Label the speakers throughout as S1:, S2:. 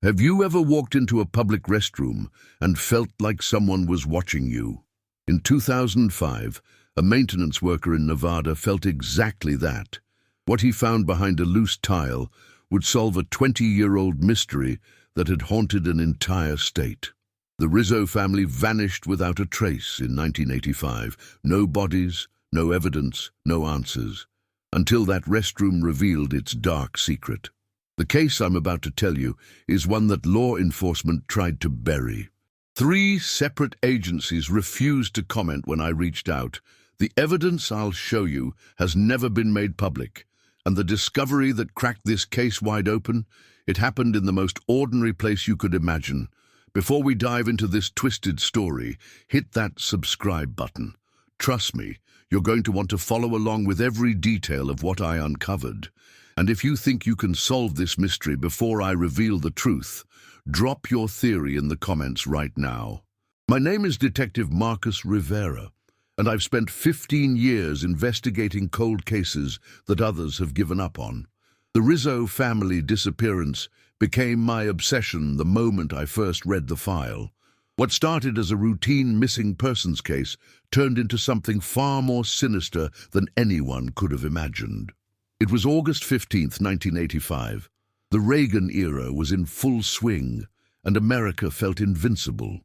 S1: Have you ever walked into a public restroom and felt like someone was watching you? In 2005, a maintenance worker in Nevada felt exactly that. What he found behind a loose tile would solve a 20-year-old mystery that had haunted an entire state. The Rizzo family vanished without a trace in 1985. No bodies, no evidence, no answers, until that restroom revealed its dark secret. The case I'm about to tell you is one that law enforcement tried to bury. 3 separate agencies refused to comment when I reached out. The evidence I'll show you has never been made public, and the discovery that cracked this case wide open, it happened in the most ordinary place you could imagine. Before we dive into this twisted story, hit that subscribe button. Trust me, you're going to want to follow along with every detail of what I uncovered. And if you think you can solve this mystery before I reveal the truth, drop your theory in the comments right now. My name is Detective Marcus Rivera, and I've spent 15 years investigating cold cases that others have given up on. The Rizzo family disappearance became my obsession the moment I first read the file. What started as a routine missing persons case turned into something far more sinister than anyone could have imagined. It was August 15th, 1985. The Reagan era was in full swing, and America felt invincible.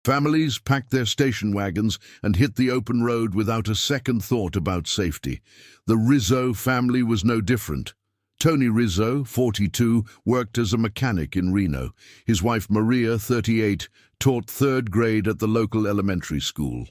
S1: Families packed their station wagons and hit the open road without a second thought about safety. The Rizzo family was no different. Tony Rizzo, 42, worked as a mechanic in Reno. His wife Maria, 38, taught 3rd grade at the local elementary school.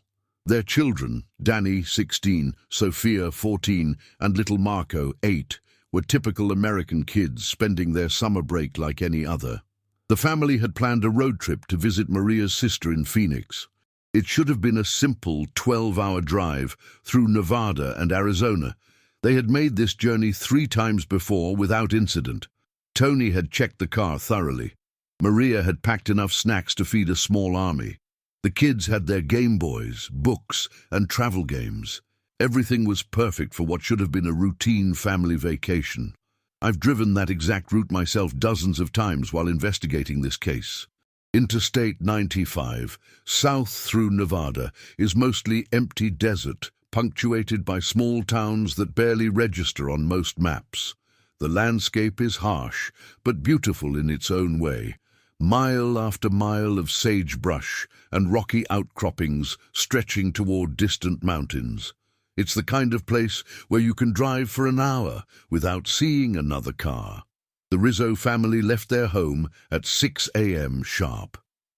S1: Their children, Danny, 16, Sophia, 14, and little Marco, 8, were typical American kids spending their summer break like any other. The family had planned a road trip to visit Maria's sister in Phoenix. It should have been a simple 12-hour drive through Nevada and Arizona. They had made this journey 3 times before without incident. Tony had checked the car thoroughly. Maria had packed enough snacks to feed a small army. The kids had their Game Boys, books, and travel games. Everything was perfect for what should have been a routine family vacation. I've driven that exact route myself dozens of times while investigating this case. Interstate 95, south through Nevada, is mostly empty desert, punctuated by small towns that barely register on most maps. The landscape is harsh, but beautiful in its own way. Mile after mile of sagebrush and rocky outcroppings stretching toward distant mountains. It's the kind of place where you can drive for an hour without seeing another car. The Rizzo family left their home at 6 a.m. sharp.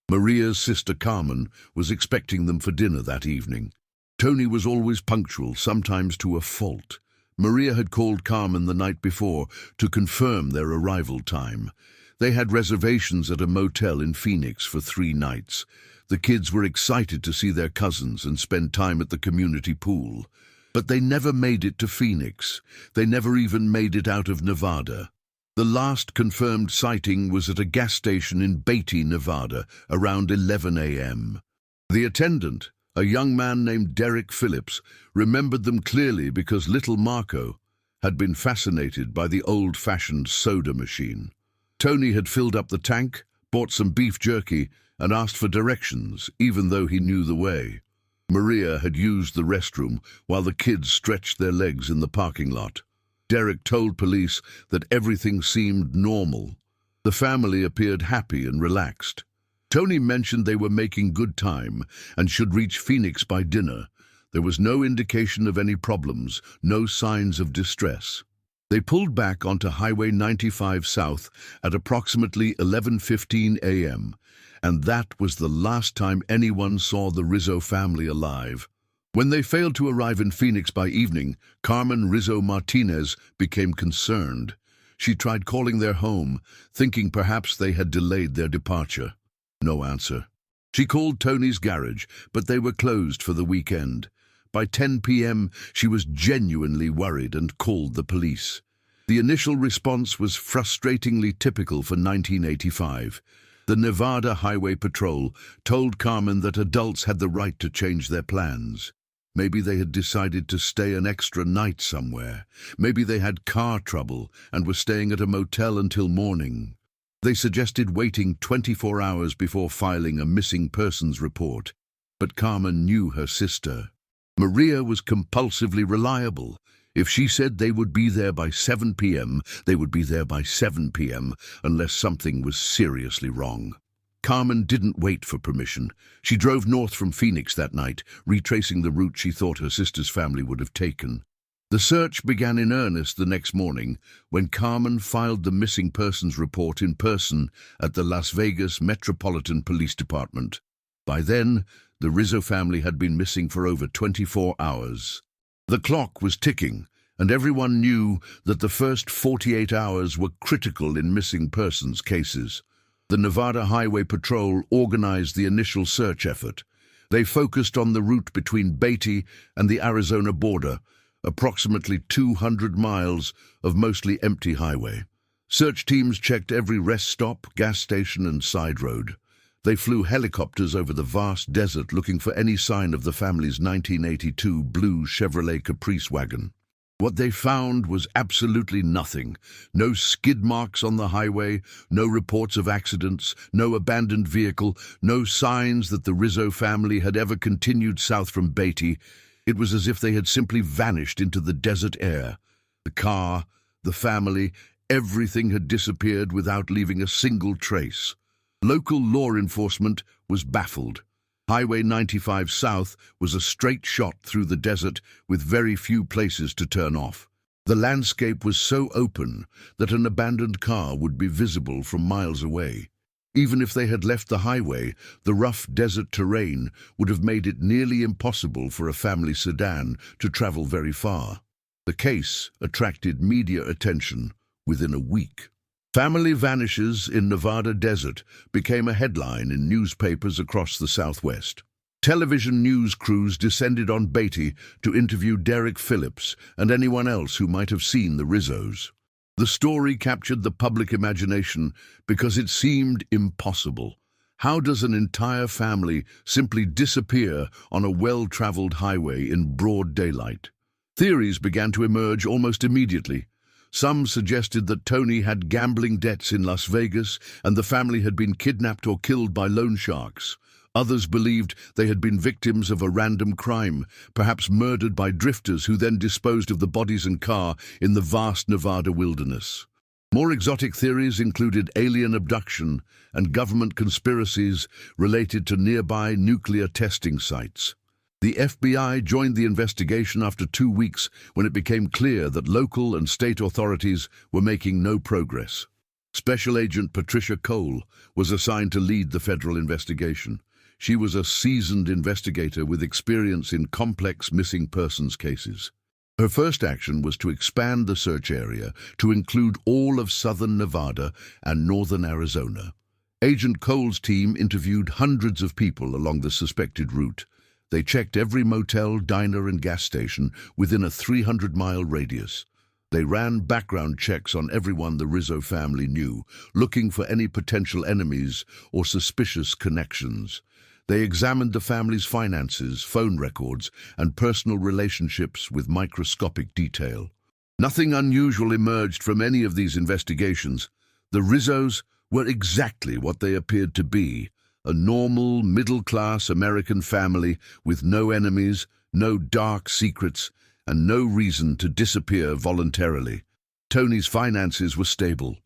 S1: Maria's sister Carmen was expecting them for dinner that evening. Tony was always punctual, sometimes to a fault. Maria had called Carmen the night before to confirm their arrival time. They had reservations at a motel in Phoenix for 3 nights. The kids were excited to see their cousins and spend time at the community pool. But they never made it to Phoenix. They never even made it out of Nevada. The last confirmed sighting was at a gas station in Beatty, Nevada, around 11 a.m. The attendant, a young man named Derek Phillips, remembered them clearly because little Marco had been fascinated by the old-fashioned soda machine. Tony had filled up the tank, bought some beef jerky, and asked for directions, even though he knew the way. Maria had used the restroom while the kids stretched their legs in the parking lot. Derek told police that everything seemed normal. The family appeared happy and relaxed. Tony mentioned they were making good time and should reach Phoenix by dinner. There was no indication of any problems, no signs of distress. They pulled back onto Highway 95 South at approximately 11:15 a.m., and that was the last time anyone saw the Rizzo family alive. When they failed to arrive in Phoenix by evening, Carmen Rizzo Martinez became concerned. She tried calling their home, thinking perhaps they had delayed their departure. No answer. She called Tony's garage, but they were closed for the weekend. By 10 p.m., she was genuinely worried and called the police. The initial response was frustratingly typical for 1985. The Nevada Highway Patrol told Carmen that adults had the right to change their plans. Maybe they had decided to stay an extra night somewhere. Maybe they had car trouble and were staying at a motel until morning. They suggested waiting 24 hours before filing a missing persons report, but Carmen knew her sister. Maria was compulsively reliable. If she said they would be there by 7 p.m., they would be there by 7 p.m., unless something was seriously wrong. Carmen didn't wait for permission. She drove north from Phoenix that night, retracing the route she thought her sister's family would have taken. The search began in earnest the next morning when Carmen filed the missing persons report in person at the Las Vegas Metropolitan Police Department. By then, the Rizzo family had been missing for over 24 hours. The clock was ticking, and everyone knew that the first 48 hours were critical in missing persons cases. The Nevada Highway Patrol organized the initial search effort. They focused on the route between Beatty and the Arizona border, approximately 200 miles of mostly empty highway. Search teams checked every rest stop, gas station, and side road. They flew helicopters over the vast desert looking for any sign of the family's 1982 blue Chevrolet Caprice wagon. What they found was absolutely nothing. No skid marks on the highway, no reports of accidents, no abandoned vehicle, no signs that the Rizzo family had ever continued south from Beatty. It was as if they had simply vanished into the desert air. The car, the family, everything had disappeared without leaving a single trace. Local law enforcement was baffled. Highway 95 South was a straight shot through the desert with very few places to turn off. The landscape was so open that an abandoned car would be visible from miles away. Even if they had left the highway, the rough desert terrain would have made it nearly impossible for a family sedan to travel very far. The case attracted media attention within a week. Family vanishes in Nevada desert became a headline in newspapers across the Southwest. Television news crews descended on Beatty to interview Derek Phillips and anyone else who might have seen the Rizzos. The story captured the public imagination because it seemed impossible. How does an entire family simply disappear on a well-traveled highway in broad daylight? Theories began to emerge almost immediately. Some suggested that Tony had gambling debts in Las Vegas and the family had been kidnapped or killed by loan sharks. Others believed they had been victims of a random crime, perhaps murdered by drifters who then disposed of the bodies and car in the vast Nevada wilderness. More exotic theories included alien abduction and government conspiracies related to nearby nuclear testing sites. The FBI joined the investigation after 2 weeks when it became clear that local and state authorities were making no progress. Special Agent Patricia Cole was assigned to lead the federal investigation. She was a seasoned investigator with experience in complex missing persons cases. Her first action was to expand the search area to include all of southern Nevada and northern Arizona. Agent Cole's team interviewed hundreds of people along the suspected route. They checked every motel, diner, and gas station within a 300-mile radius. They ran background checks on everyone the Rizzo family knew, looking for any potential enemies or suspicious connections. They examined the family's finances, phone records, and personal relationships with microscopic detail. Nothing unusual emerged from any of these investigations. The Rizzos were exactly what they appeared to be, a normal, middle-class American family with no enemies, no dark secrets, and no reason to disappear voluntarily. Tony's finances were stable.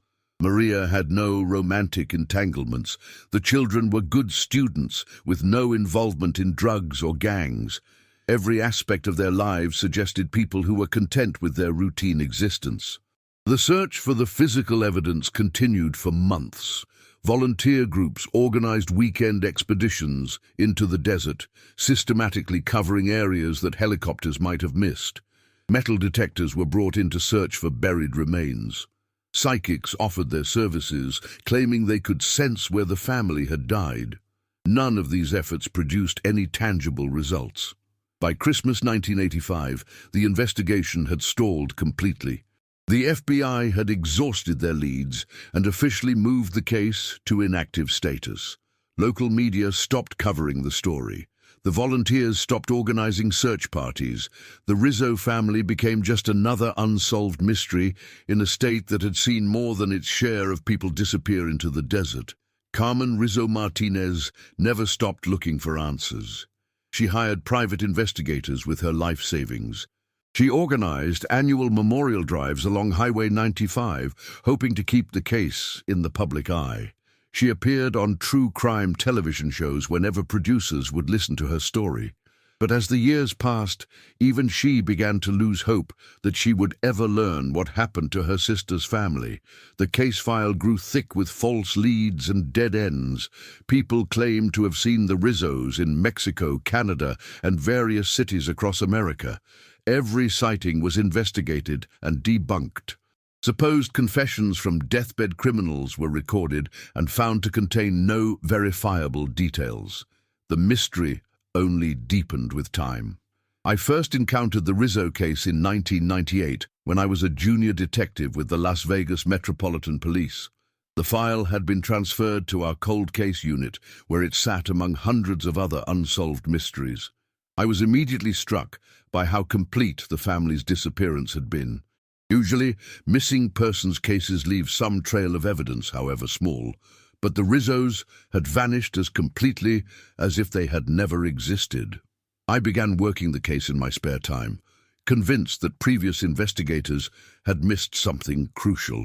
S1: Maria had no romantic entanglements. The children were good students with no involvement in drugs or gangs. Every aspect of their lives suggested people who were content with their routine existence. The search for the physical evidence continued for months. Volunteer groups organized weekend expeditions into the desert, systematically covering areas that helicopters might have missed. Metal detectors were brought in to search for buried remains. Psychics offered their services, claiming they could sense where the family had died. None of these efforts produced any tangible results. By Christmas 1985, the investigation had stalled completely. The FBI had exhausted their leads and officially moved the case to inactive status. Local media stopped covering the story. The volunteers stopped organizing search parties. The Rizzo family became just another unsolved mystery in a state that had seen more than its share of people disappear into the desert. Carmen Rizzo Martinez never stopped looking for answers. She hired private investigators with her life savings. She organized annual memorial drives along Highway 95, hoping to keep the case in the public eye. She appeared on true crime television shows whenever producers would listen to her story. But as the years passed, even she began to lose hope that she would ever learn what happened to her sister's family. The case file grew thick with false leads and dead ends. People claimed to have seen the Rizzos in Mexico, Canada, and various cities across America. Every sighting was investigated and debunked. Supposed confessions from deathbed criminals were recorded and found to contain no verifiable details. The mystery only deepened with time. I first encountered the Rizzo case in 1998 when I was a junior detective with the Las Vegas Metropolitan Police. The file had been transferred to our cold case unit, where it sat among hundreds of other unsolved mysteries. I was immediately struck by how complete the family's disappearance had been. Usually, missing persons cases leave some trail of evidence, however small, but the Rizzos had vanished as completely as if they had never existed. I began working the case in my spare time, convinced that previous investigators had missed something crucial.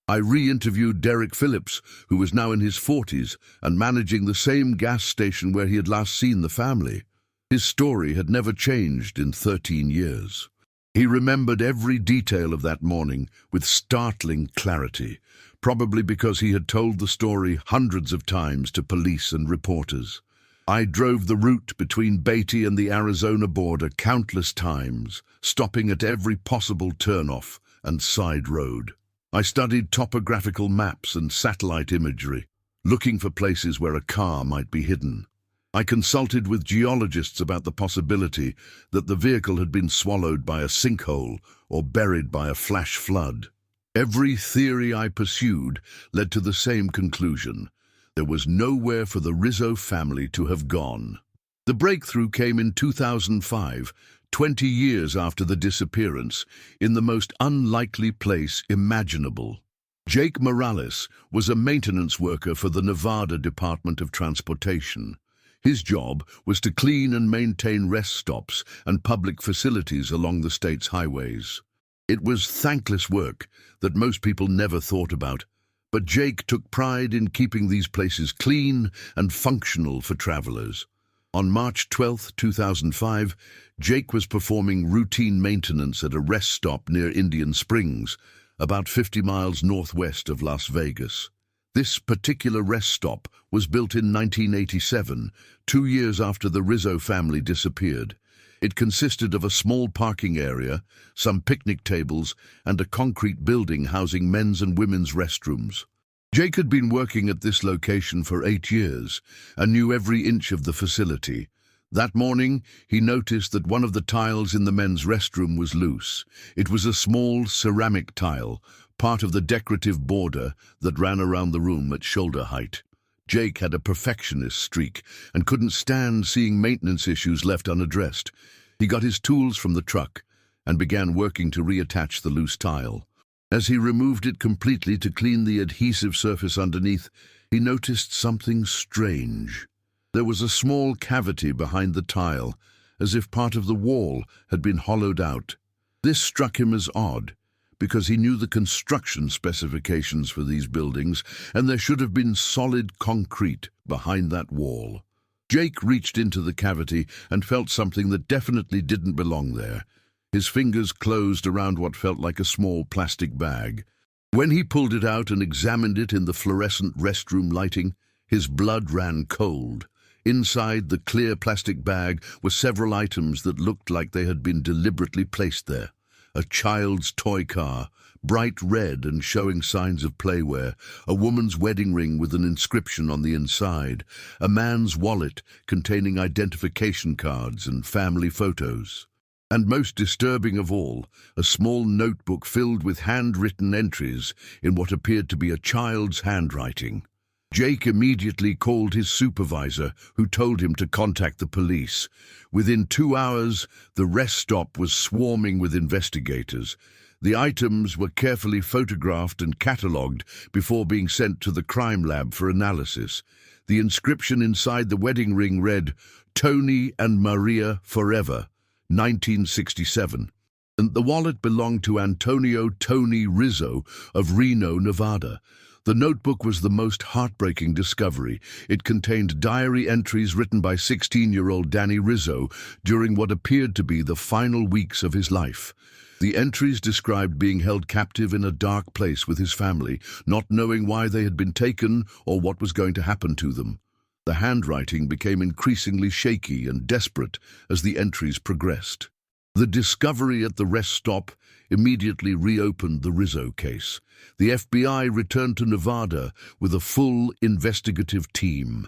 S1: I re-interviewed Derek Phillips, who was now in his 40s and managing the same gas station where he had last seen the family. His story had never changed in 13 years. He remembered every detail of that morning with startling clarity, probably because he had told the story hundreds of times to police and reporters. I drove the route between Beatty and the Arizona border countless times, stopping at every possible turnoff and side road. I studied topographical maps and satellite imagery, looking for places where a car might be hidden. I consulted with geologists about the possibility that the vehicle had been swallowed by a sinkhole or buried by a flash flood. Every theory I pursued led to the same conclusion. There was nowhere for the Rizzo family to have gone. The breakthrough came in 2005, 20 years after the disappearance, in the most unlikely place imaginable. Jake Morales was a maintenance worker for the Nevada Department of Transportation. His job was to clean and maintain rest stops and public facilities along the state's highways. It was thankless work that most people never thought about, but Jake took pride in keeping these places clean and functional for travelers. On March 12, 2005, Jake was performing routine maintenance at a rest stop near Indian Springs, about 50 miles northwest of Las Vegas. This particular rest stop was built in 1987, 2 years after the Rizzo family disappeared. It consisted of a small parking area, some picnic tables, and a concrete building housing men's and women's restrooms. Jake had been working at this location for 8 years and knew every inch of the facility. That morning, he noticed that one of the tiles in the men's restroom was loose. It was a small ceramic tile, part of the decorative border that ran around the room at shoulder height. Jake had a perfectionist streak and couldn't stand seeing maintenance issues left unaddressed. He got his tools from the truck and began working to reattach the loose tile. As he removed it completely to clean the adhesive surface underneath, he noticed something strange. There was a small cavity behind the tile, as if part of the wall had been hollowed out. This struck him as odd, because he knew the construction specifications for these buildings, and there should have been solid concrete behind that wall. Jake reached into the cavity and felt something that definitely didn't belong there. His fingers closed around what felt like a small plastic bag. When he pulled it out and examined it in the fluorescent restroom lighting, his blood ran cold. Inside the clear plastic bag were several items that looked like they had been deliberately placed there. A child's toy car, bright red and showing signs of playwear, a woman's wedding ring with an inscription on the inside, a man's wallet containing identification cards and family photos. And most disturbing of all, a small notebook filled with handwritten entries in what appeared to be a child's handwriting. Jake immediately called his supervisor, who told him to contact the police. Within 2 hours, the rest stop was swarming with investigators. The items were carefully photographed and catalogued before being sent to the crime lab for analysis. The inscription inside the wedding ring read, "Tony and Maria Forever, 1967. And the wallet belonged to Antonio "Tony" Rizzo of Reno, Nevada. The notebook was the most heartbreaking discovery. It contained diary entries written by 16-year-old Danny Rizzo during what appeared to be the final weeks of his life. The entries described being held captive in a dark place with his family, not knowing why they had been taken or what was going to happen to them. The handwriting became increasingly shaky and desperate as the entries progressed. The discovery at the rest stop immediately reopened the Rizzo case. The FBI returned to Nevada with a full investigative team.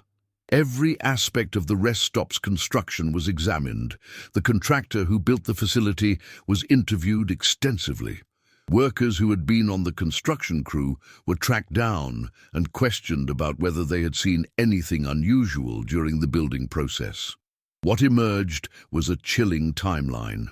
S1: Every aspect of the rest stop's construction was examined. The contractor who built the facility was interviewed extensively. Workers who had been on the construction crew were tracked down and questioned about whether they had seen anything unusual during the building process. What emerged was a chilling timeline.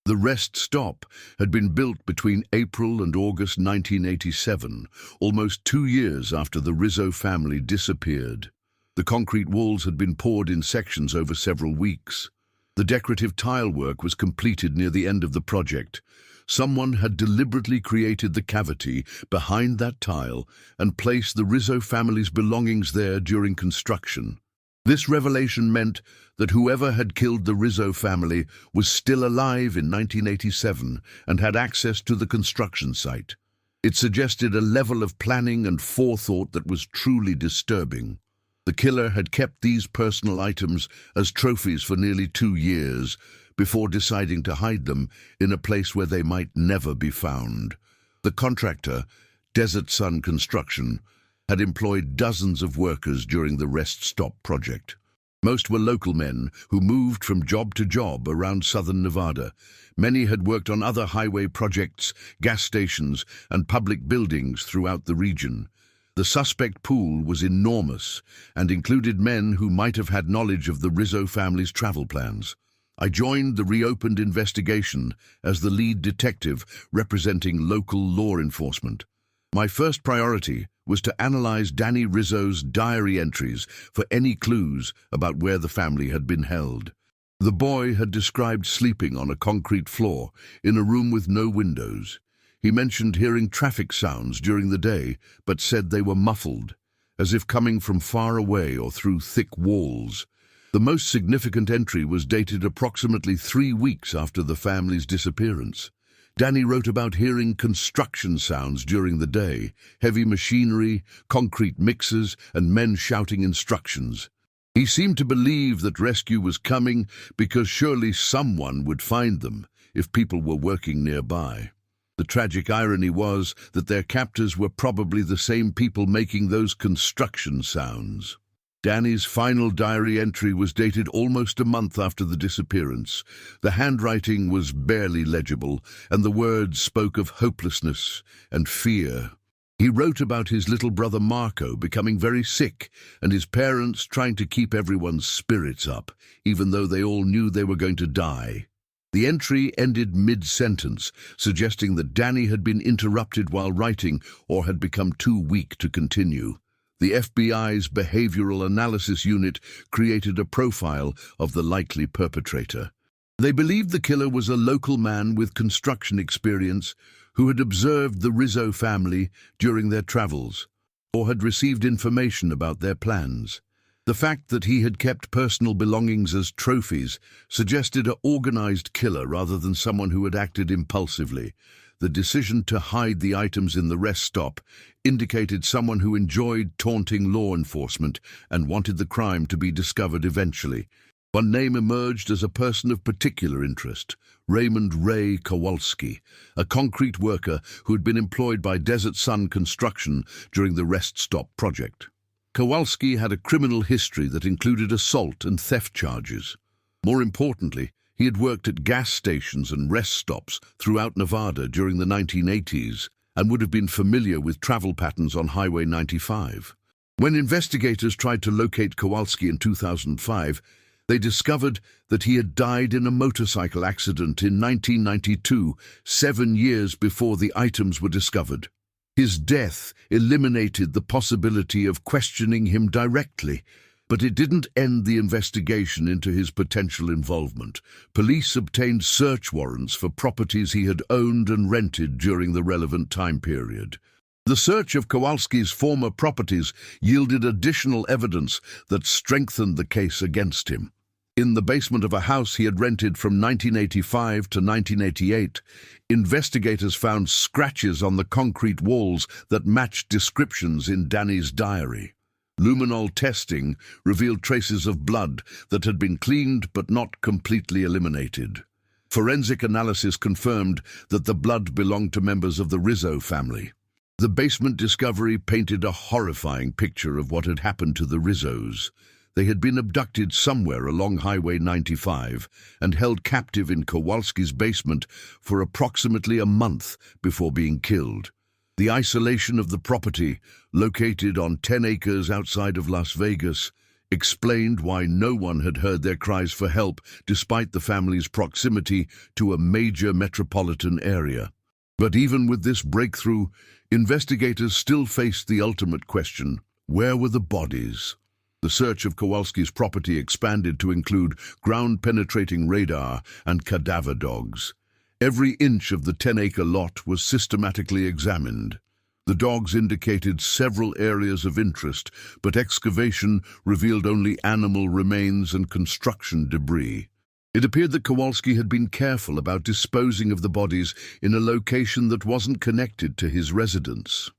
S1: The rest stop had been built between April and August 1987, almost 2 years after the Rizzo family disappeared. The concrete walls had been poured in sections over several weeks. The decorative tile work was completed near the end of the project. Someone had deliberately created the cavity behind that tile and placed the Rizzo family's belongings there during construction. This revelation meant that whoever had killed the Rizzo family was still alive in 1987 and had access to the construction site. It suggested a level of planning and forethought that was truly disturbing. The killer had kept these personal items as trophies for nearly 2 years before deciding to hide them in a place where they might never be found. The contractor, Desert Sun Construction, had employed dozens of workers during the rest stop project. Most were local men who moved from job to job around southern Nevada. Many had worked on other highway projects, gas stations, and public buildings throughout the region. The suspect pool was enormous and included men who might have had knowledge of the Rizzo family's travel plans. I joined the reopened investigation as the lead detective representing local law enforcement. My first priority was to analyze Danny Rizzo's diary entries for any clues about where the family had been held. The boy had described sleeping on a concrete floor in a room with no windows. He mentioned hearing traffic sounds during the day, but said they were muffled, as if coming from far away or through thick walls. The most significant entry was dated approximately 3 weeks after the family's disappearance. Danny wrote about hearing construction sounds during the day, heavy machinery, concrete mixers, and men shouting instructions. He seemed to believe that rescue was coming because surely someone would find them if people were working nearby. The tragic irony was that their captors were probably the same people making those construction sounds. Danny's final diary entry was dated almost a month after the disappearance. The handwriting was barely legible, and the words spoke of hopelessness and fear. He wrote about his little brother Marco becoming very sick and his parents trying to keep everyone's spirits up, even though they all knew they were going to die. The entry ended mid-sentence, suggesting that Danny had been interrupted while writing or had become too weak to continue. The FBI's Behavioral Analysis Unit created a profile of the likely perpetrator. They believed the killer was a local man with construction experience who had observed the Rizzo family during their travels or had received information about their plans. The fact that he had kept personal belongings as trophies suggested an organized killer rather than someone who had acted impulsively. The decision to hide the items in the rest stop indicated someone who enjoyed taunting law enforcement and wanted the crime to be discovered eventually. One name emerged as a person of particular interest: Raymond Ray Kowalski, a concrete worker who had been employed by Desert Sun Construction during the rest stop project. Kowalski had a criminal history that included assault and theft charges. More importantly, he had worked at gas stations and rest stops throughout Nevada during the 1980s and would have been familiar with travel patterns on Highway 95. When investigators tried to locate Kowalski in 2005, they discovered that he had died in a motorcycle accident in 1992, 7 years before the items were discovered. His death eliminated the possibility of questioning him directly, but it didn't end the investigation into his potential involvement. Police obtained search warrants for properties he had owned and rented during the relevant time period. The search of Kowalski's former properties yielded additional evidence that strengthened the case against him. In the basement of a house he had rented from 1985 to 1988, investigators found scratches on the concrete walls that matched descriptions in Danny's diary. Luminol testing revealed traces of blood that had been cleaned but not completely eliminated. Forensic analysis confirmed that the blood belonged to members of the Rizzo family. The basement discovery painted a horrifying picture of what had happened to the Rizzos. They had been abducted somewhere along Highway 95 and held captive in Kowalski's basement for approximately a month before being killed. The isolation of the property, located on 10 acres outside of Las Vegas, explained why no one had heard their cries for help despite the family's proximity to a major metropolitan area. But even with this breakthrough, investigators still faced the ultimate question: where were the bodies? The search of Kowalski's property expanded to include ground-penetrating radar and cadaver dogs. Every inch of the 10-acre lot was systematically examined. The dogs indicated several areas of interest, but excavation revealed only animal remains and construction debris. It appeared that Kowalski had been careful about disposing of the bodies in a location that wasn't connected to his residence.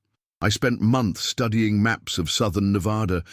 S1: I spent months studying maps of southern Nevada,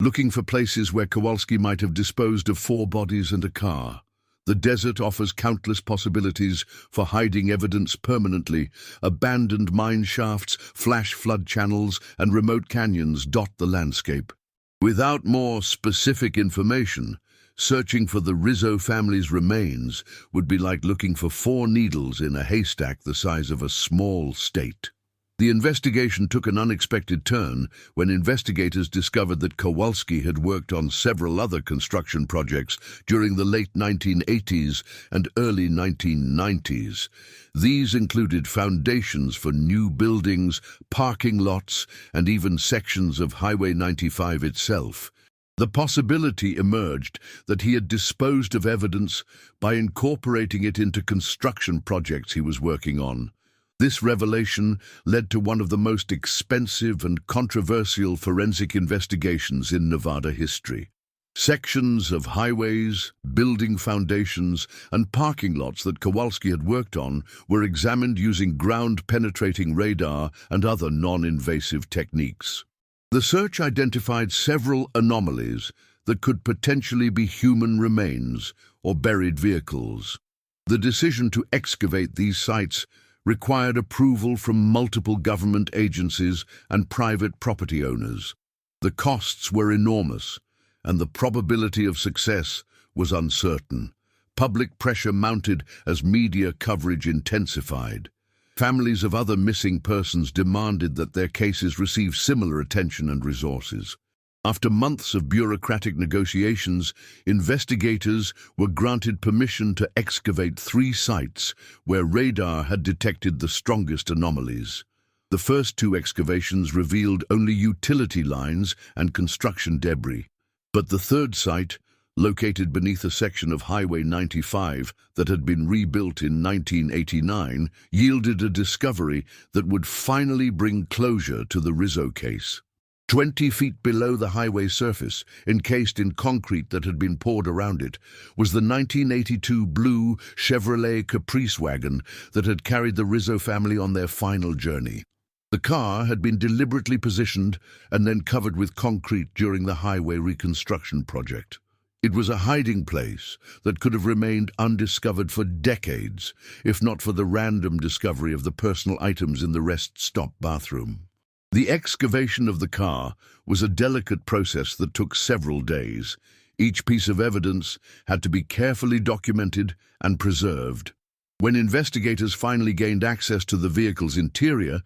S1: looking for places where Kowalski might have disposed of 4 bodies and a car. The desert offers countless possibilities for hiding evidence permanently. Abandoned mine shafts, flash flood channels, and remote canyons dot the landscape. Without more specific information, searching for the Rizzo family's remains would be like looking for 4 needles in a haystack the size of a small state. The investigation took an unexpected turn when investigators discovered that Kowalski had worked on several other construction projects during the late 1980s and early 1990s. These included foundations for new buildings, parking lots, and even sections of Highway 95 itself. The possibility emerged that he had disposed of evidence by incorporating it into construction projects he was working on. This revelation led to one of the most expensive and controversial forensic investigations in Nevada history. Sections of highways, building foundations, and parking lots that Kowalski had worked on were examined using ground-penetrating radar and other non-invasive techniques. The search identified several anomalies that could potentially be human remains or buried vehicles. The decision to excavate these sites required approval from multiple government agencies and private property owners. The costs were enormous, and the probability of success was uncertain. Public pressure mounted as media coverage intensified. Families of other missing persons demanded that their cases receive similar attention and resources. After months of bureaucratic negotiations, investigators were granted permission to excavate 3 sites where radar had detected the strongest anomalies. The first 2 excavations revealed only utility lines and construction debris, but the third site, located beneath a section of Highway 95 that had been rebuilt in 1989, yielded a discovery that would finally bring closure to the Rizzo case. 20 feet below the highway surface, encased in concrete that had been poured around it, was the 1982 blue Chevrolet Caprice wagon that had carried the Rizzo family on their final journey. The car had been deliberately positioned and then covered with concrete during the highway reconstruction project. It was a hiding place that could have remained undiscovered for decades, if not for the random discovery of the personal items in the rest stop bathroom. The excavation of the car was a delicate process that took several days. Each piece of evidence had to be carefully documented and preserved. When investigators finally gained access to the vehicle's interior,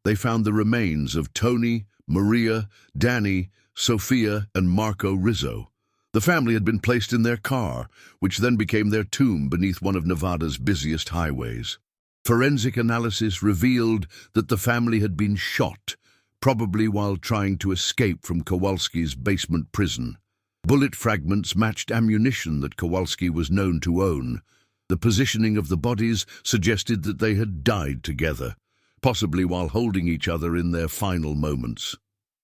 S1: they found the remains of Tony, Maria, Danny, Sofia and Marco Rizzo. The family had been placed in their car, which then became their tomb beneath one of Nevada's busiest highways. Forensic analysis revealed that the family had been shot, probably while trying to escape from Kowalski's basement prison. Bullet fragments matched ammunition that Kowalski was known to own. The positioning of the bodies suggested that they had died together, possibly while holding each other in their final moments.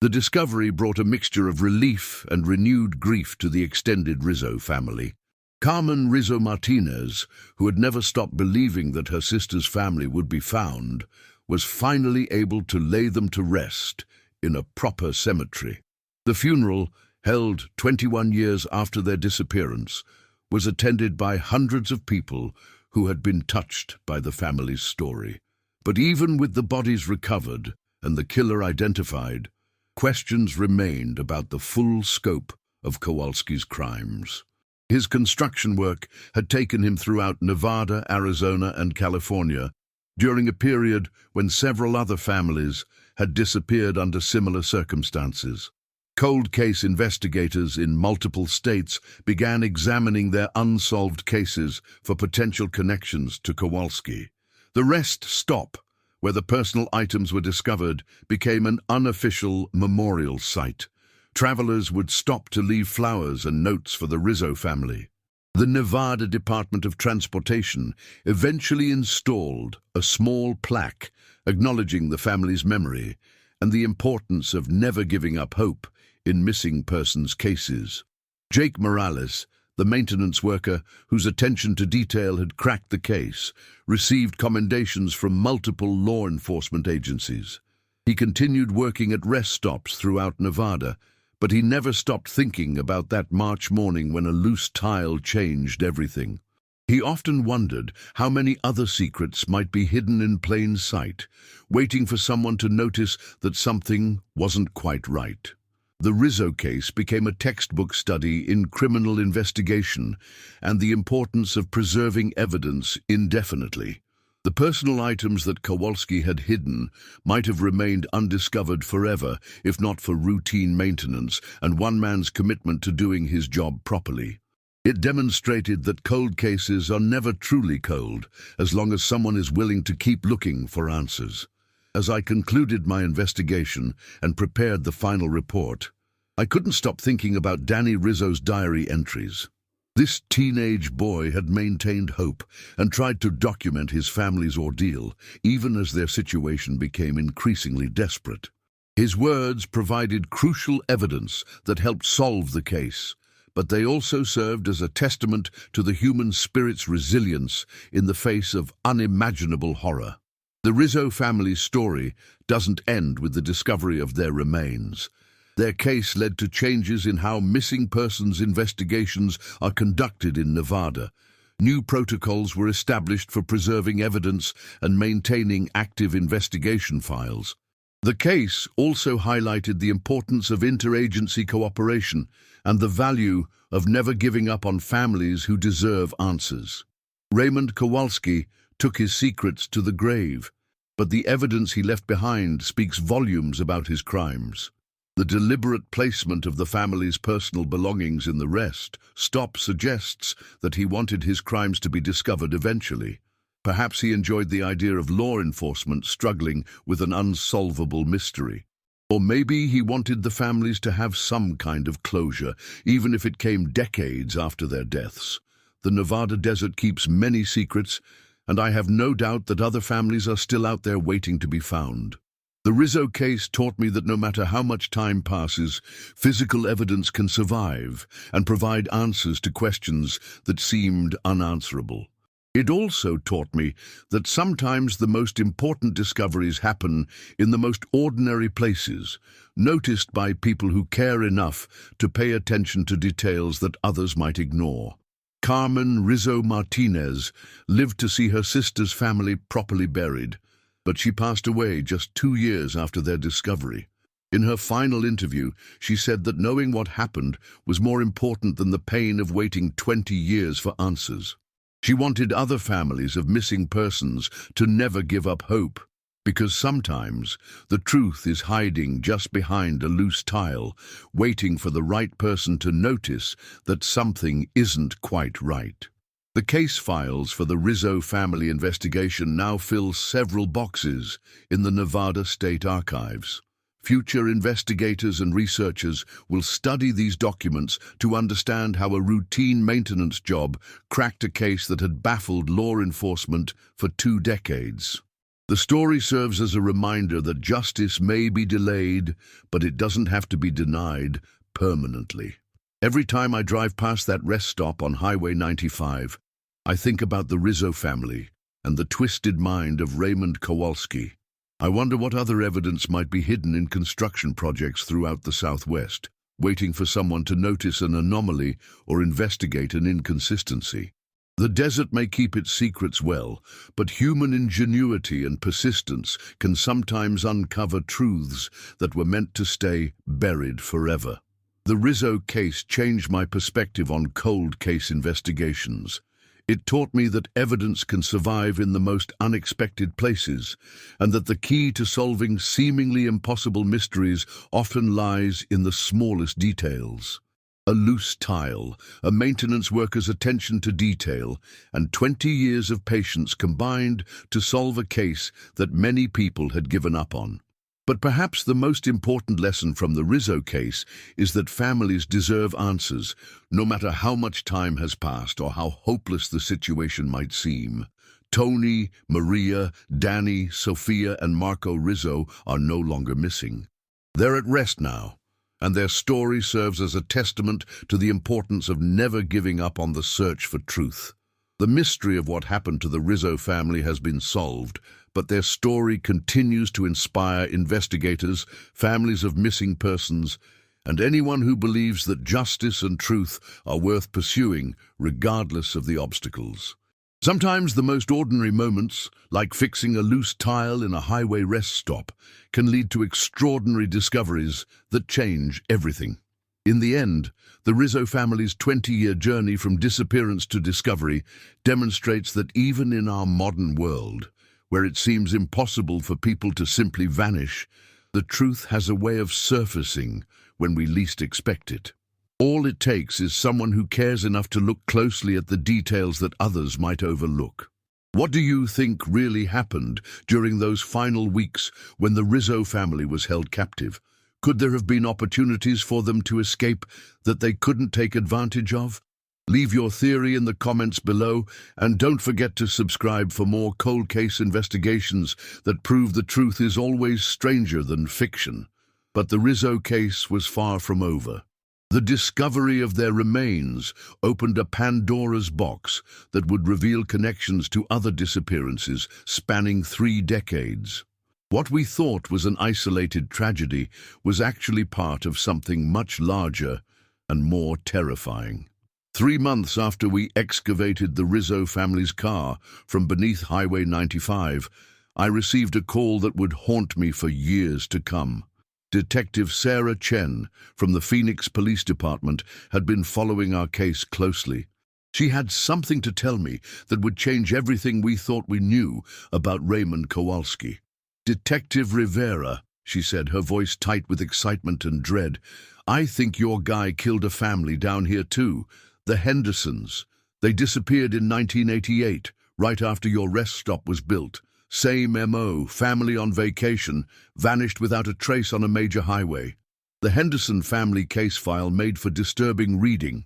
S1: The discovery brought a mixture of relief and renewed grief to the extended Rizzo family. Carmen Rizzo Martinez, who had never stopped believing that her sister's family would be found, was finally able to lay them to rest in a proper cemetery. The funeral, held 21 years after their disappearance, was attended by hundreds of people who had been touched by the family's story. But even with the bodies recovered and the killer identified, questions remained about the full scope of Kowalski's crimes. His construction work had taken him throughout Nevada, Arizona, and California during a period when several other families had disappeared under similar circumstances. Cold case investigators in multiple states began examining their unsolved cases for potential connections to Kowalski. The rest stop, where the personal items were discovered, became an unofficial memorial site. Travelers would stop to leave flowers and notes for the Rizzo family. The Nevada Department of Transportation eventually installed a small plaque acknowledging the family's memory and the importance of never giving up hope in missing persons cases. Jake Morales, the maintenance worker whose attention to detail had cracked the case, received commendations from multiple law enforcement agencies. He continued working at rest stops throughout Nevada, but he never stopped thinking about that March morning when a loose tile changed everything. He often wondered how many other secrets might be hidden in plain sight, waiting for someone to notice that something wasn't quite right. The Rizzo case became a textbook study in criminal investigation and the importance of preserving evidence indefinitely. The personal items that Kowalski had hidden might have remained undiscovered forever if not for routine maintenance and one man's commitment to doing his job properly. It demonstrated that cold cases are never truly cold as long as someone is willing to keep looking for answers. As I concluded my investigation and prepared the final report, I couldn't stop thinking about Danny Rizzo's diary entries. This teenage boy had maintained hope and tried to document his family's ordeal, even as their situation became increasingly desperate. His words provided crucial evidence that helped solve the case, but they also served as a testament to the human spirit's resilience in the face of unimaginable horror. The Rizzo family's story doesn't end with the discovery of their remains. Their case led to changes in how missing persons investigations are conducted in Nevada. New protocols were established for preserving evidence and maintaining active investigation files. The case also highlighted the importance of interagency cooperation and the value of never giving up on families who deserve answers. Raymond Kowalski took his secrets to the grave, but the evidence he left behind speaks volumes about his crimes. The deliberate placement of the family's personal belongings in the rest stop suggests that he wanted his crimes to be discovered eventually. Perhaps he enjoyed the idea of law enforcement struggling with an unsolvable mystery. Or maybe he wanted the families to have some kind of closure, even if it came decades after their deaths. The Nevada desert keeps many secrets, and I have no doubt that other families are still out there waiting to be found. The Rizzo case taught me that no matter how much time passes, physical evidence can survive and provide answers to questions that seemed unanswerable. It also taught me that sometimes the most important discoveries happen in the most ordinary places, noticed by people who care enough to pay attention to details that others might ignore. Carmen Rizzo Martinez lived to see her sister's family properly buried, but she passed away just 2 years after their discovery. In her final interview, she said that knowing what happened was more important than the pain of waiting 20 years for answers. She wanted other families of missing persons to never give up hope. Because sometimes the truth is hiding just behind a loose tile, waiting for the right person to notice that something isn't quite right. The case files for the Rizzo family investigation now fill several boxes in the Nevada State Archives. Future investigators and researchers will study these documents to understand how a routine maintenance job cracked a case that had baffled law enforcement for 2 decades. The story serves as a reminder that justice may be delayed, but it doesn't have to be denied permanently. Every time I drive past that rest stop on Highway 95, I think about the Rizzo family and the twisted mind of Raymond Kowalski. I wonder what other evidence might be hidden in construction projects throughout the Southwest, waiting for someone to notice an anomaly or investigate an inconsistency. The desert may keep its secrets well, but human ingenuity and persistence can sometimes uncover truths that were meant to stay buried forever. The Rizzo case changed my perspective on cold case investigations. It taught me that evidence can survive in the most unexpected places, and that the key to solving seemingly impossible mysteries often lies in the smallest details. A loose tile, a maintenance worker's attention to detail, and 20 years of patience combined to solve a case that many people had given up on. But perhaps the most important lesson from the Rizzo case is that families deserve answers, no matter how much time has passed or how hopeless the situation might seem. Tony, Maria, Danny, Sophia, and Marco Rizzo are no longer missing. They're at rest now, and their story serves as a testament to the importance of never giving up on the search for truth. The mystery of what happened to the Rizzo family has been solved, but their story continues to inspire investigators, families of missing persons, and anyone who believes that justice and truth are worth pursuing, regardless of the obstacles. Sometimes the most ordinary moments, like fixing a loose tile in a highway rest stop, can lead to extraordinary discoveries that change everything. In the end, the Rizzo family's 20-year journey from disappearance to discovery demonstrates that even in our modern world, where it seems impossible for people to simply vanish, the truth has a way of surfacing when we least expect it. All it takes is someone who cares enough to look closely at the details that others might overlook. What do you think really happened during those final weeks when the Rizzo family was held captive? Could there have been opportunities for them to escape that they couldn't take advantage of? Leave your theory in the comments below, and don't forget to subscribe for more cold case investigations that prove the truth is always stranger than fiction. But the Rizzo case was far from over. The discovery of their remains opened a Pandora's box that would reveal connections to other disappearances spanning 3 decades. What we thought was an isolated tragedy was actually part of something much larger and more terrifying. 3 months after we excavated the Rizzo family's car from beneath Highway 95, I received a call that would haunt me for years to come. Detective Sarah Chen from the Phoenix Police Department had been following our case closely. She had something to tell me that would change everything we thought we knew about Raymond Kowalski. "Detective Rivera," she said, her voice tight with excitement and dread, "I think your guy killed a family down here too, the Hendersons. They disappeared in 1988, right after your rest stop was built. Same MO, family on vacation, vanished without a trace on a major highway." The Henderson family case file made for disturbing reading.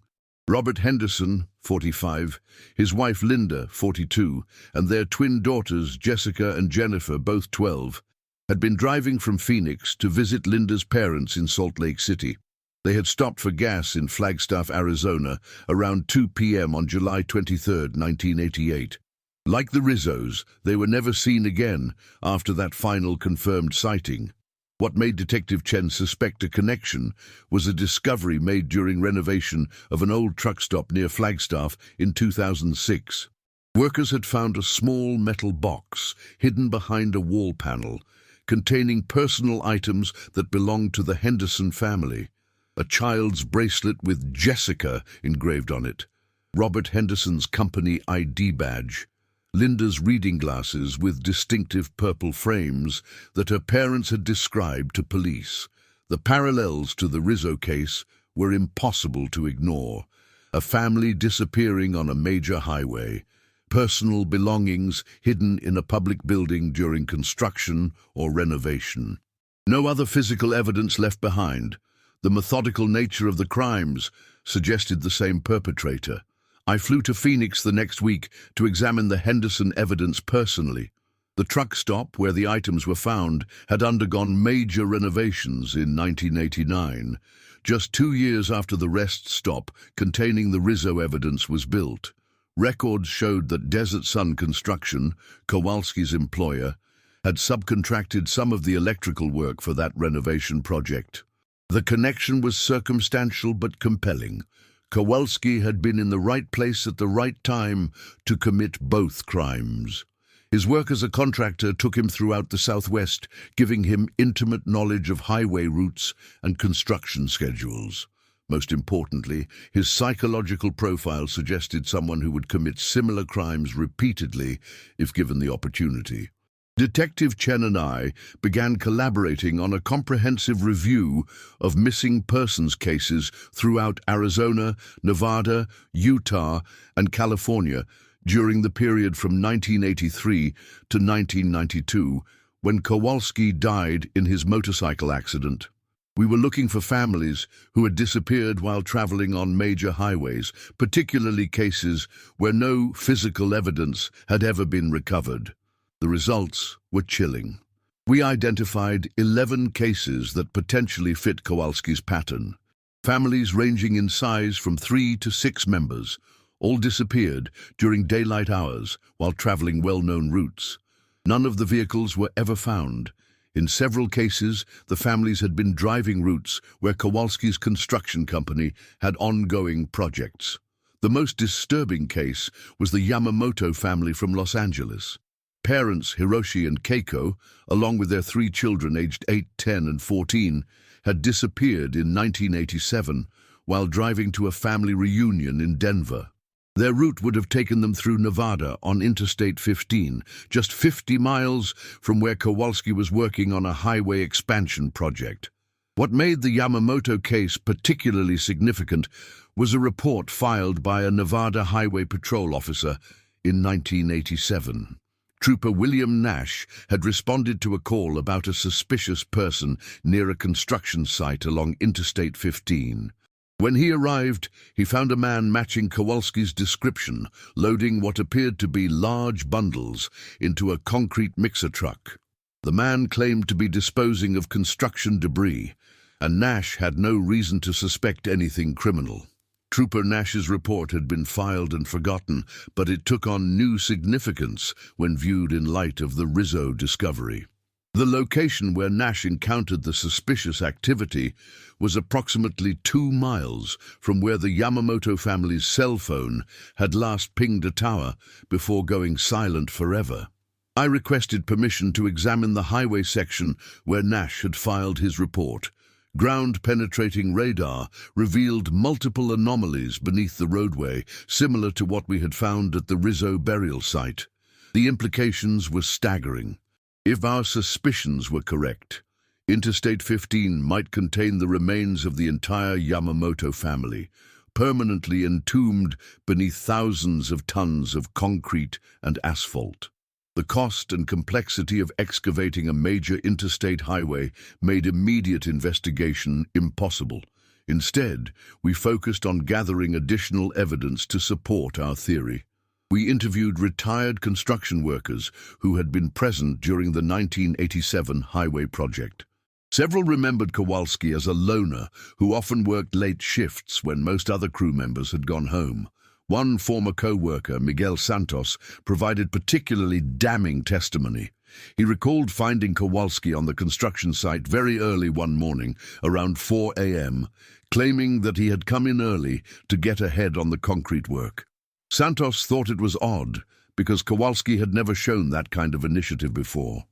S1: Robert Henderson, 45, his wife Linda, 42, and their twin daughters Jessica and Jennifer, both 12, had been driving from Phoenix to visit Linda's parents in Salt Lake City. They had stopped for gas in Flagstaff, Arizona, around 2 p.m. on July 23, 1988. Like the Rizzos, they were never seen again after that final confirmed sighting. What made Detective Chen suspect a connection was a discovery made during renovation of an old truck stop near Flagstaff in 2006. Workers had found a small metal box hidden behind a wall panel containing personal items that belonged to the Henderson family. A child's bracelet with Jessica engraved on it, Robert Henderson's company ID badge, Linda's reading glasses with distinctive purple frames that her parents had described to police. The parallels to the Rizzo case were impossible to ignore. A family disappearing on a major highway, personal belongings hidden in a public building during construction or renovation. No other physical evidence left behind. The methodical nature of the crimes suggested the same perpetrator. I flew to Phoenix the next week to examine the Henderson evidence personally. The truck stop where the items were found had undergone major renovations in 1989, just 2 years after the rest stop containing the Rizzo evidence was built. Records showed that Desert Sun Construction, Kowalski's employer, had subcontracted some of the electrical work for that renovation project. The connection was circumstantial but compelling. Kowalski had been in the right place at the right time to commit both crimes. His work as a contractor took him throughout the Southwest, giving him intimate knowledge of highway routes and construction schedules. Most importantly, his psychological profile suggested someone who would commit similar crimes repeatedly if given the opportunity. Detective Chen and I began collaborating on a comprehensive review of missing persons cases throughout Arizona, Nevada, Utah, and California during the period from 1983 to 1992, when Kowalski died in his motorcycle accident. We were looking for families who had disappeared while traveling on major highways, particularly cases where no physical evidence had ever been recovered. The results were chilling. We identified 11 cases that potentially fit Kowalski's pattern. Families ranging in size from 3 to 6 members, all disappeared during daylight hours while traveling well-known routes. None of the vehicles were ever found. In several cases, the families had been driving routes where Kowalski's construction company had ongoing projects. The most disturbing case was the Yamamoto family from Los Angeles. Parents Hiroshi and Keiko, along with their 3 children aged 8, 10, and 14, had disappeared in 1987 while driving to a family reunion in Denver. Their route would have taken them through Nevada on Interstate 15, just 50 miles from where Kowalski was working on a highway expansion project. What made the Yamamoto case particularly significant was a report filed by a Nevada Highway Patrol officer in 1987. Trooper William Nash had responded to a call about a suspicious person near a construction site along Interstate 15. When he arrived, he found a man matching Kowalski's description, loading what appeared to be large bundles into a concrete mixer truck. The man claimed to be disposing of construction debris, and Nash had no reason to suspect anything criminal. Trooper Nash's report had been filed and forgotten, but it took on new significance when viewed in light of the Rizzo discovery. The location where Nash encountered the suspicious activity was approximately 2 miles from where the Yamamoto family's cell phone had last pinged a tower before going silent forever. I requested permission to examine the highway section where Nash had filed his report. Ground-penetrating radar revealed multiple anomalies beneath the roadway, similar to what we had found at the Rizzo burial site. The implications were staggering. If our suspicions were correct, Interstate 15 might contain the remains of the entire Yamamoto family, permanently entombed beneath thousands of tons of concrete and asphalt. The cost and complexity of excavating a major interstate highway made immediate investigation impossible. Instead, we focused on gathering additional evidence to support our theory. We interviewed retired construction workers who had been present during the 1987 highway project. Several remembered Kowalski as a loner who often worked late shifts when most other crew members had gone home. One former co-worker, Miguel Santos, provided particularly damning testimony. He recalled finding Kowalski on the construction site very early one morning, around 4 a.m., claiming that he had come in early to get ahead on the concrete work. Santos thought it was odd because Kowalski had never shown that kind of initiative before.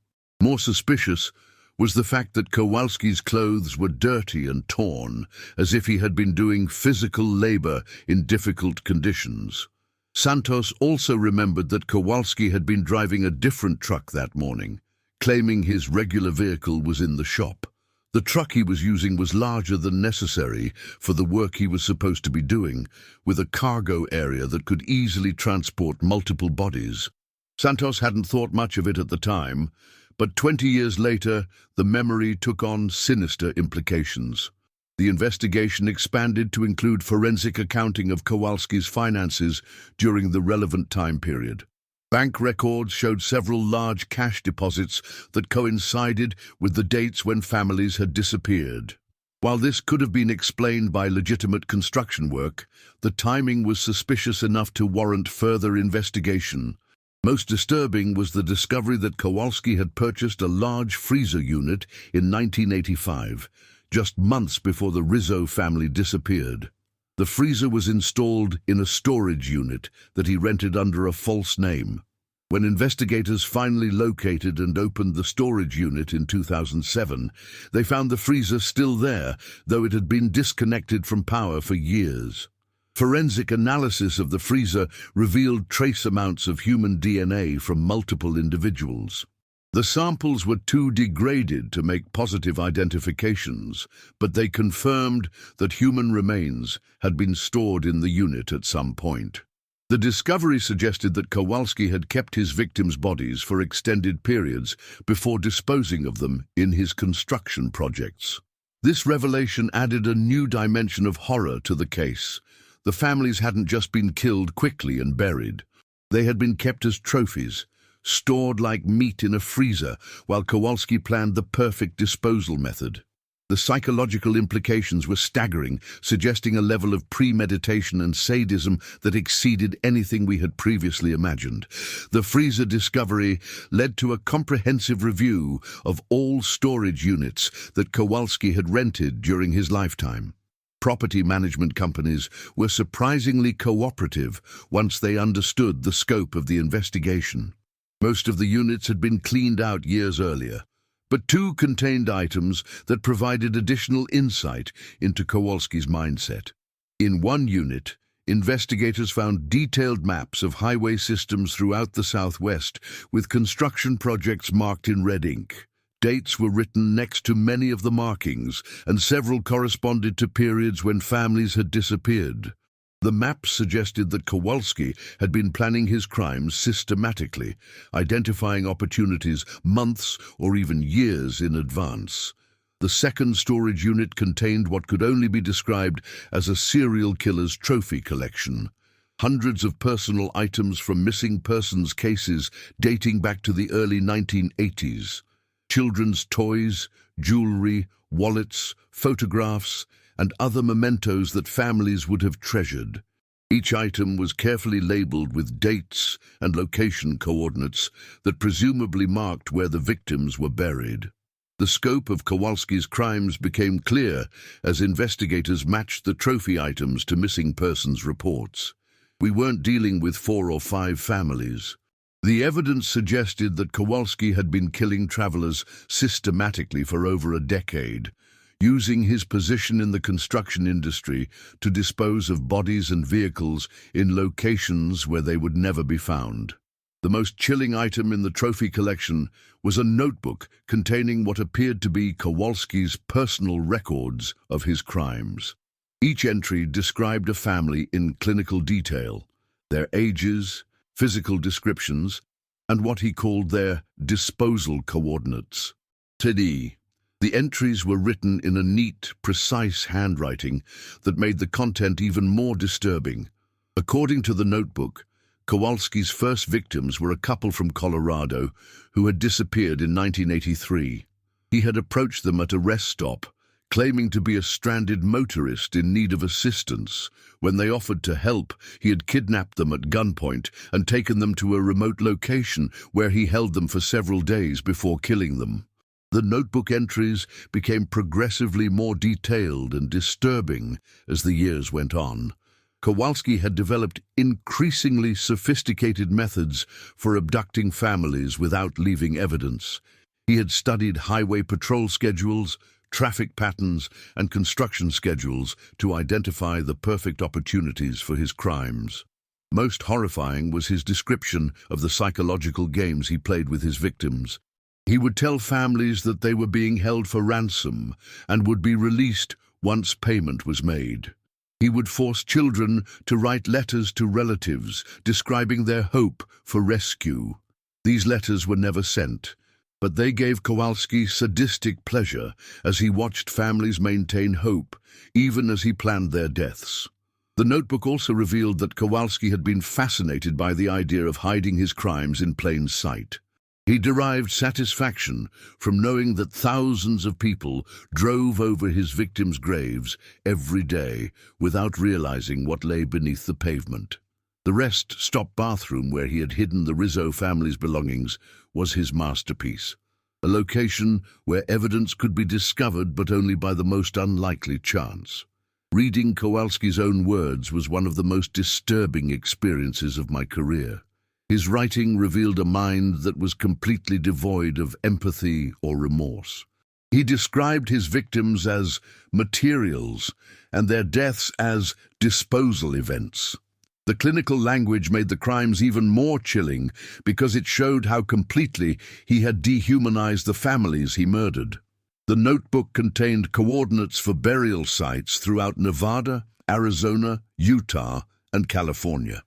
S1: More suspicious was the fact that Kowalski's clothes were dirty and torn, as if he had been doing physical labor in difficult conditions. Santos also remembered that Kowalski had been driving a different truck that morning, claiming his regular vehicle was in the shop. The truck he was using was larger than necessary for the work he was supposed to be doing, with a cargo area that could easily transport multiple bodies. Santos hadn't thought much of it at the time, but 20 years later, the memory took on sinister implications. The investigation expanded to include forensic accounting of Kowalski's finances during the relevant time period. Bank records showed several large cash deposits that coincided with the dates when families had disappeared. While this could have been explained by legitimate construction work, the timing was suspicious enough to warrant further investigation. Most disturbing was the discovery that Kowalski had purchased a large freezer unit in 1985, just months before the Rizzo family disappeared. The freezer was installed in a storage unit that he rented under a false name. When investigators finally located and opened the storage unit in 2007, they found the freezer still there, though it had been disconnected from power for years. Forensic analysis of the freezer revealed trace amounts of human DNA from multiple individuals. The samples were too degraded to make positive identifications, but they confirmed that human remains had been stored in the unit at some point. The discovery suggested that Kowalski had kept his victims' bodies for extended periods before disposing of them in his construction projects. This revelation added a new dimension of horror to the case. The families hadn't just been killed quickly and buried. They had been kept as trophies, stored like meat in a freezer, while Kowalski planned the perfect disposal method. The psychological implications were staggering, suggesting a level of premeditation and sadism that exceeded anything we had previously imagined. The freezer discovery led to a comprehensive review of all storage units that Kowalski had rented during his lifetime. Property management companies were surprisingly cooperative once they understood the scope of the investigation. Most of the units had been cleaned out years earlier, but two contained items that provided additional insight into Kowalski's mindset. In one unit, investigators found detailed maps of highway systems throughout the Southwest, with construction projects marked in red ink. Dates were written next to many of the markings, and several corresponded to periods when families had disappeared. The maps suggested that Kowalski had been planning his crimes systematically, identifying opportunities months or even years in advance. The second storage unit contained what could only be described as a serial killer's trophy collection. Hundreds of personal items from missing persons cases dating back to the early 1980s. Children's toys, jewelry, wallets, photographs, and other mementos that families would have treasured. Each item was carefully labeled with dates and location coordinates that presumably marked where the victims were buried. The scope of Kowalski's crimes became clear as investigators matched the trophy items to missing persons reports. We weren't dealing with 4 or 5 families. The evidence suggested that Kowalski had been killing travelers systematically for over a decade, using his position in the construction industry to dispose of bodies and vehicles in locations where they would never be found. The most chilling item in the trophy collection was a notebook containing what appeared to be Kowalski's personal records of his crimes. Each entry described a family in clinical detail, their ages, physical descriptions, and what he called their disposal coordinates. Today, the entries were written in a neat, precise handwriting that made the content even more disturbing. According to the notebook, Kowalski's first victims were a couple from Colorado who had disappeared in 1983. He had approached them at a rest stop, claiming to be a stranded motorist in need of assistance. When they offered to help, he had kidnapped them at gunpoint and taken them to a remote location where he held them for several days before killing them. The notebook entries became progressively more detailed and disturbing as the years went on. Kowalski had developed increasingly sophisticated methods for abducting families without leaving evidence. He had studied highway patrol schedules, traffic patterns, and construction schedules to identify the perfect opportunities for his crimes. Most horrifying was his description of the psychological games he played with his victims. He would tell families that they were being held for ransom and would be released once payment was made. He would force children to write letters to relatives describing their hope for rescue. These letters were never sent, but they gave Kowalski sadistic pleasure as he watched families maintain hope, even as he planned their deaths. The notebook also revealed that Kowalski had been fascinated by the idea of hiding his crimes in plain sight. He derived satisfaction from knowing that thousands of people drove over his victims' graves every day without realizing what lay beneath the pavement. The rest-stop bathroom where he had hidden the Rizzo family's belongings was his masterpiece, a location where evidence could be discovered but only by the most unlikely chance. Reading Kowalski's own words was one of the most disturbing experiences of my career. His writing revealed a mind that was completely devoid of empathy or remorse. He described his victims as materials and their deaths as disposal events. The clinical language made the crimes even more chilling because it showed how completely he had dehumanized the families he murdered. The notebook contained coordinates for burial sites throughout Nevada, Arizona, Utah, and California.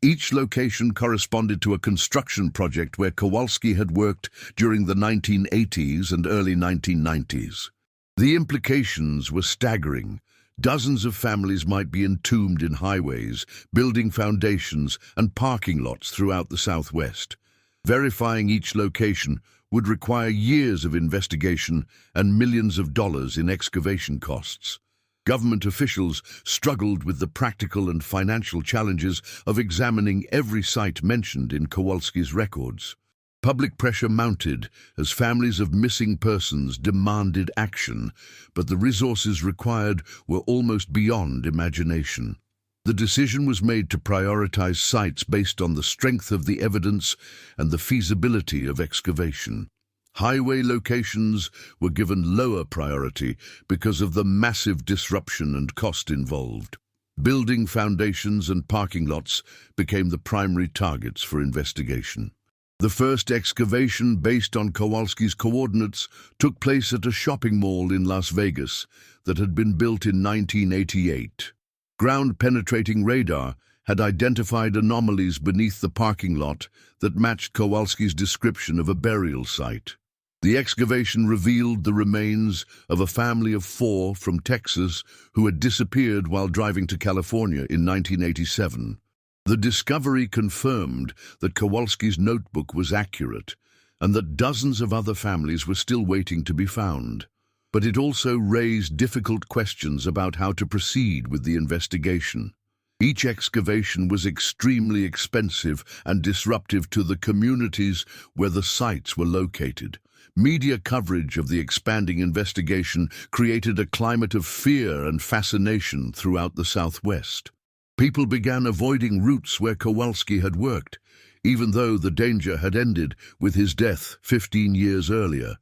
S1: Each location corresponded to a construction project where Kowalski had worked during the 1980s and early 1990s. The implications were staggering. Dozens of families might be entombed in highways, building foundations, and parking lots throughout the Southwest. Verifying each location would require years of investigation and millions of dollars in excavation costs. Government officials struggled with the practical and financial challenges of examining every site mentioned in Kowalski's records. Public pressure mounted as families of missing persons demanded action, but the resources required were almost beyond imagination. The decision was made to prioritize sites based on the strength of the evidence and the feasibility of excavation. Highway locations were given lower priority because of the massive disruption and cost involved. Building foundations and parking lots became the primary targets for investigation. The first excavation based on Kowalski's coordinates took place at a shopping mall in Las Vegas that had been built in 1988. Ground-penetrating radar had identified anomalies beneath the parking lot that matched Kowalski's description of a burial site. The excavation revealed the remains of a family of 4 from Texas who had disappeared while driving to California in 1987. The discovery confirmed that Kowalski's notebook was accurate and that dozens of other families were still waiting to be found. But it also raised difficult questions about how to proceed with the investigation. Each excavation was extremely expensive and disruptive to the communities where the sites were located. Media coverage of the expanding investigation created a climate of fear and fascination throughout the Southwest. People began avoiding routes where Kowalski had worked, even though the danger had ended with his death 15 years earlier.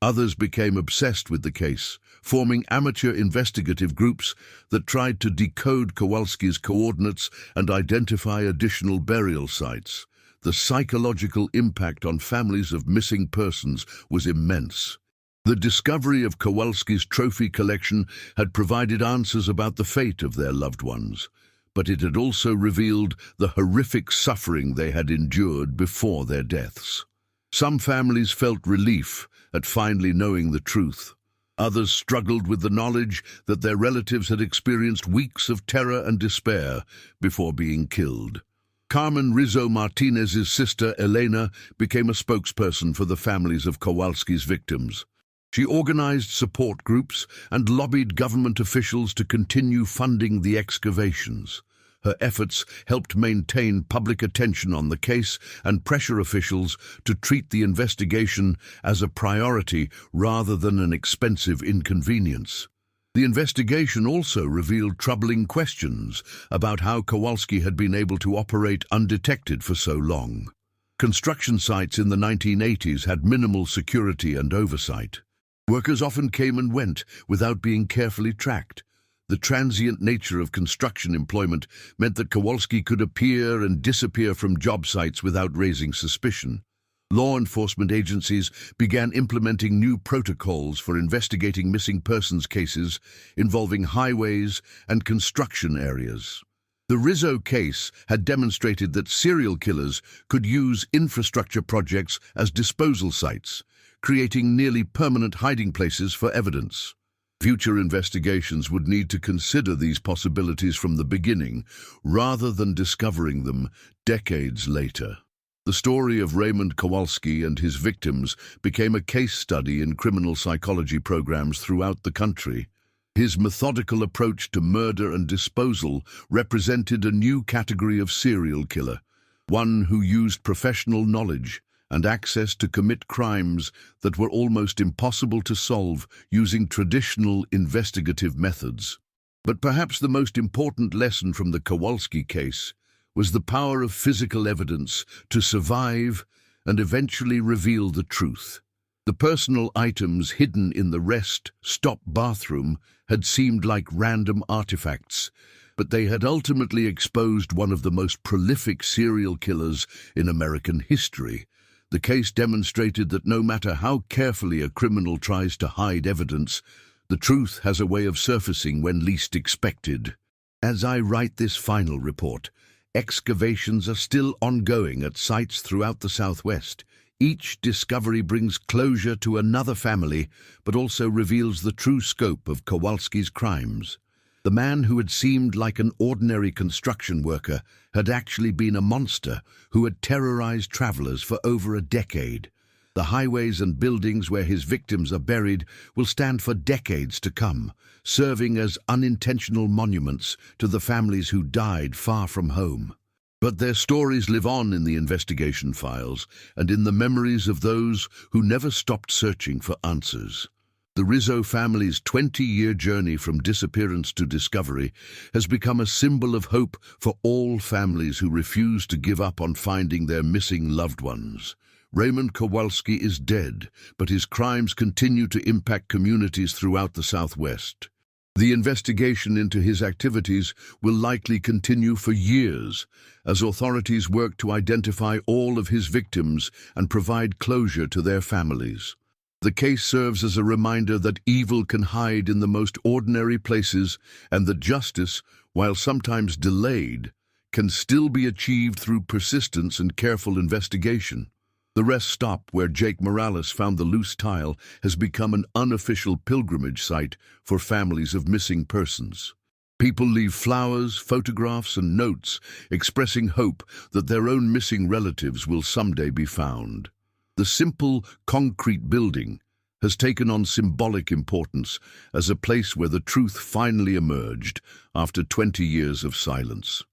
S1: Others became obsessed with the case, forming amateur investigative groups that tried to decode Kowalski's coordinates and identify additional burial sites. The psychological impact on families of missing persons was immense. The discovery of Kowalski's trophy collection had provided answers about the fate of their loved ones, but it had also revealed the horrific suffering they had endured before their deaths. Some families felt relief at finally knowing the truth. Others struggled with the knowledge that their relatives had experienced weeks of terror and despair before being killed. Carmen Rizzo Martinez's sister, Elena, became a spokesperson for the families of Kowalski's victims. She organized support groups and lobbied government officials to continue funding the excavations. Her efforts helped maintain public attention on the case and pressure officials to treat the investigation as a priority rather than an expensive inconvenience. The investigation also revealed troubling questions about how Kowalski had been able to operate undetected for so long. Construction sites in the 1980s had minimal security and oversight. Workers often came and went without being carefully tracked. The transient nature of construction employment meant that Kowalski could appear and disappear from job sites without raising suspicion. Law enforcement agencies began implementing new protocols for investigating missing persons cases involving highways and construction areas. The Rizzo case had demonstrated that serial killers could use infrastructure projects as disposal sites, creating nearly permanent hiding places for evidence. Future investigations would need to consider these possibilities from the beginning, rather than discovering them decades later. The story of Raymond Kowalski and his victims became a case study in criminal psychology programs throughout the country. His methodical approach to murder and disposal represented a new category of serial killer, one who used professional knowledge and access to commit crimes that were almost impossible to solve using traditional investigative methods. But perhaps the most important lesson from the Kowalski case was the power of physical evidence to survive and eventually reveal the truth. The personal items hidden in the rest-stop bathroom had seemed like random artifacts, but they had ultimately exposed one of the most prolific serial killers in American history. The case demonstrated that no matter how carefully a criminal tries to hide evidence, the truth has a way of surfacing when least expected. As I write this final report, excavations are still ongoing at sites throughout the Southwest. Each discovery brings closure to another family, but also reveals the true scope of Kowalski's crimes. The man who had seemed like an ordinary construction worker had actually been a monster who had terrorized travelers for over a decade. The highways and buildings where his victims are buried will stand for decades to come, serving as unintentional monuments to the families who died far from home. But their stories live on in the investigation files and in the memories of those who never stopped searching for answers. The Rizzo family's 20-year journey from disappearance to discovery has become a symbol of hope for all families who refuse to give up on finding their missing loved ones. Raymond Kowalski is dead, but his crimes continue to impact communities throughout the Southwest. The investigation into his activities will likely continue for years, as authorities work to identify all of his victims and provide closure to their families. The case serves as a reminder that evil can hide in the most ordinary places and that justice, while sometimes delayed, can still be achieved through persistence and careful investigation. The rest stop where Jake Morales found the loose tile has become an unofficial pilgrimage site for families of missing persons. People leave flowers, photographs, and notes expressing hope that their own missing relatives will someday be found. The simple, concrete building has taken on symbolic importance as a place where the truth finally emerged after 20 years of silence.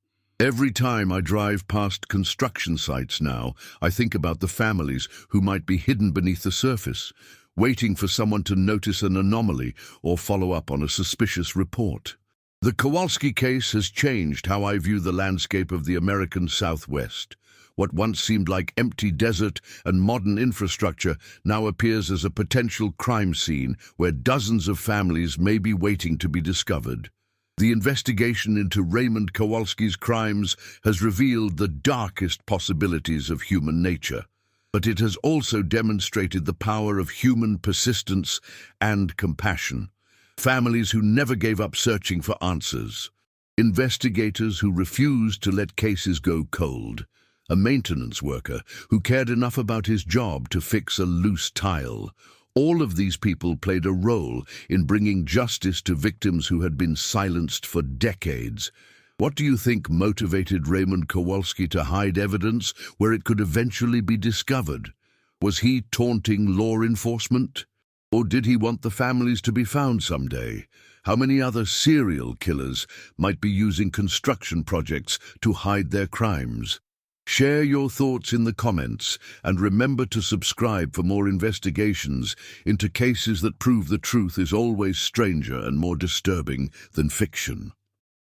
S1: Every time I drive past construction sites now, I think about the families who might be hidden beneath the surface, waiting for someone to notice an anomaly or follow up on a suspicious report. The Kowalski case has changed how I view the landscape of the American Southwest. What once seemed like empty desert and modern infrastructure now appears as a potential crime scene where dozens of families may be waiting to be discovered. The investigation into Raymond Kowalski's crimes has revealed the darkest possibilities of human nature, but it has also demonstrated the power of human persistence and compassion. Families who never gave up searching for answers. Investigators who refused to let cases go cold. A maintenance worker who cared enough about his job to fix a loose tile. All of these people played a role in bringing justice to victims who had been silenced for decades. What do you think motivated Raymond Kowalski to hide evidence where it could eventually be discovered? Was he taunting law enforcement? Or did he want the families to be found someday? How many other serial killers might be using construction projects to hide their crimes? Share your thoughts in the comments and remember to subscribe for more investigations into cases that prove the truth is always stranger and more disturbing than fiction.